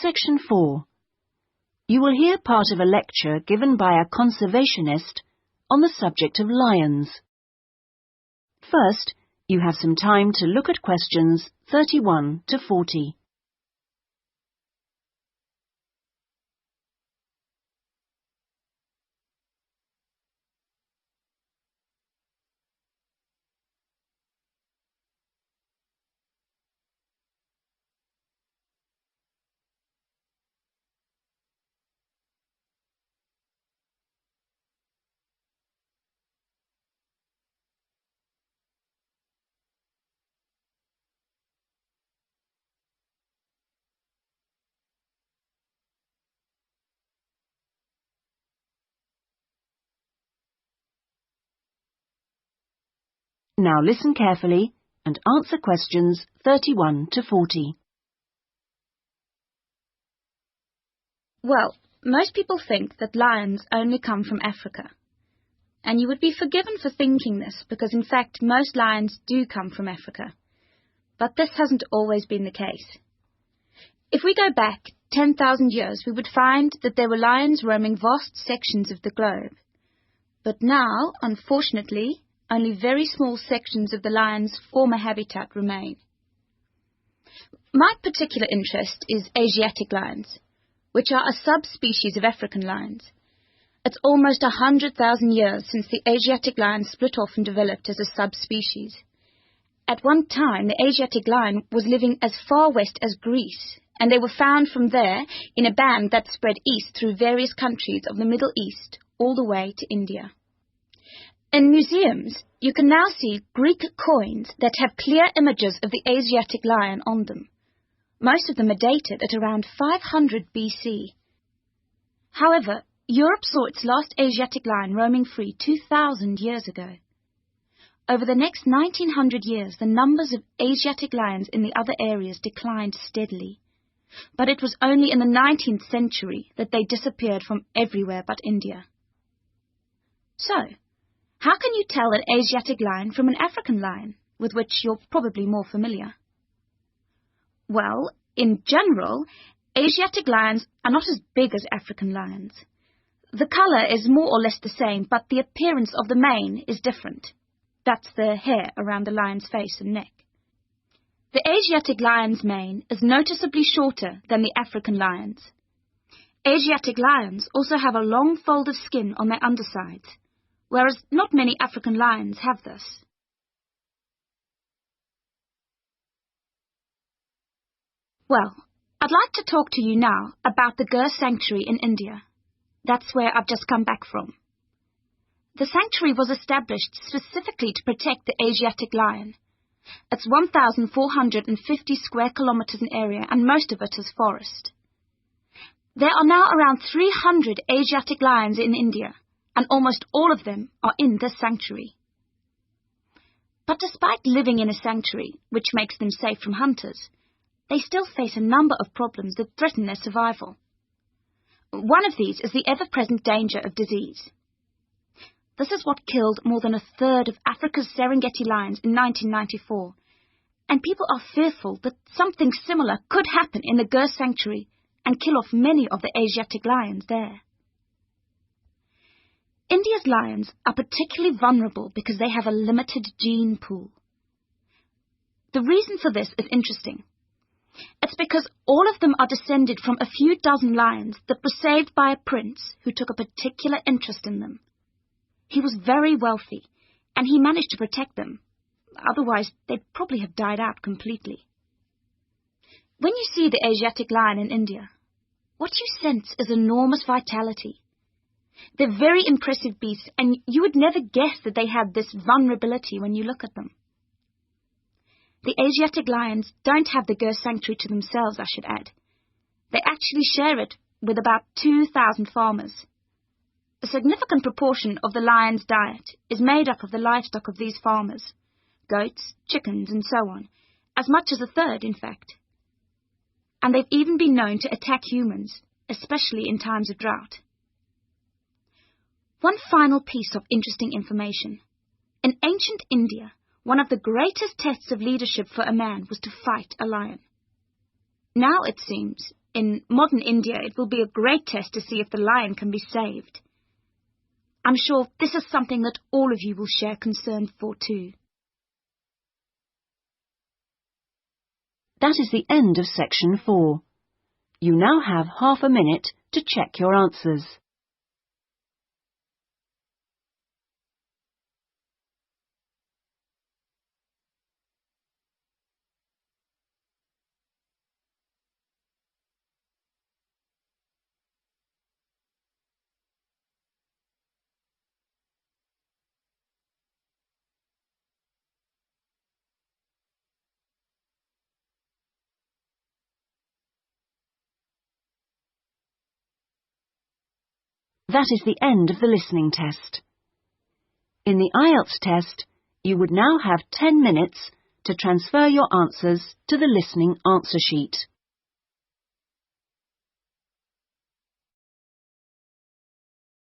Section 4. You will hear part of a lecture given by a conservationist on the subject of lions. First, you have some time to look at questions 31 to 40. Now listen carefully and answer questions 31 to 40. Well, most people think that lions only come from Africa. And you would be forgiven for thinking this because, in fact, most lions do come from Africa. But this hasn't always been the case. If we go back 10,000 years, we would find that there were lions roaming vast sections of the globe. But now, unfortunately, only very small sections of the lion's former habitat remain. My particular interest is Asiatic lions, which are a subspecies of African lions. It's almost 100,000 years since the Asiatic lion split off and developed as a subspecies. At one time, the Asiatic lion was living as far west as Greece, and they were found from there in a band that spread east through various countries of the Middle East, all the way to India. In museums, you can now see Greek coins that have clear images of the Asiatic lion on them. Most of them are dated at around 500 BC. However, Europe saw its last Asiatic lion roaming free 2,000 years ago. Over the next 1900 years, the numbers of Asiatic lions in the other areas declined steadily. But it was only in the 19th century that they disappeared from everywhere but India. So, how can you tell an Asiatic lion from an African lion, with which you're probably more familiar? Well, in general, Asiatic lions are not as big as African lions. The colour is more or less the same, but the appearance of the mane is different. That's the hair around the lion's face and neck. The Asiatic lion's mane is noticeably shorter than the African lion's. Asiatic lions also have a long fold of skin on their undersides, whereas not many African lions have this. Well, I'd like to talk to you now about the Gir Sanctuary in India. That's where I've just come back from. The sanctuary was established specifically to protect the Asiatic lion. It's 1,450 square kilometers in area, and most of it is forest. There are now around 300 Asiatic lions in India, and almost all of them are in this sanctuary. But despite living in a sanctuary, which makes them safe from hunters, they still face a number of problems that threaten their survival. One of these is the ever-present danger of disease. This is what killed more than a third of Africa's Serengeti lions in 1994, and people are fearful that something similar could happen in the Gir Sanctuary and kill off many of the Asiatic lions there. India's lions are particularly vulnerable because they have a limited gene pool. The reason for this is interesting. It's because all of them are descended from a few dozen lions that were saved by a prince who took a particular interest in them. He was very wealthy, and he managed to protect them. Otherwise, they'd probably have died out completely. When you see the Asiatic lion in India, what you sense is enormous vitality. They're very impressive beasts, and you would never guess that they had this vulnerability when you look at them. The Asiatic lions don't have the Gir Sanctuary to themselves, I should add. They actually share it with about 2,000 farmers. A significant proportion of the lion's diet is made up of the livestock of these farmers, goats, chickens, and so on, as much as a third, in fact. And they've even been known to attack humans, especially in times of drought. One final piece of interesting information. In ancient India, one of the greatest tests of leadership for a man was to fight a lion. Now, it seems, In modern India, it will be a great test to see if the lion can be saved. I'm sure this is something that all of you will share concern for too. That is the end of section 4. You now have half a minute to check your answers. That is the end of the listening test. In the IELTS test, you would now have 10 minutes to transfer your answers to the listening answer sheet.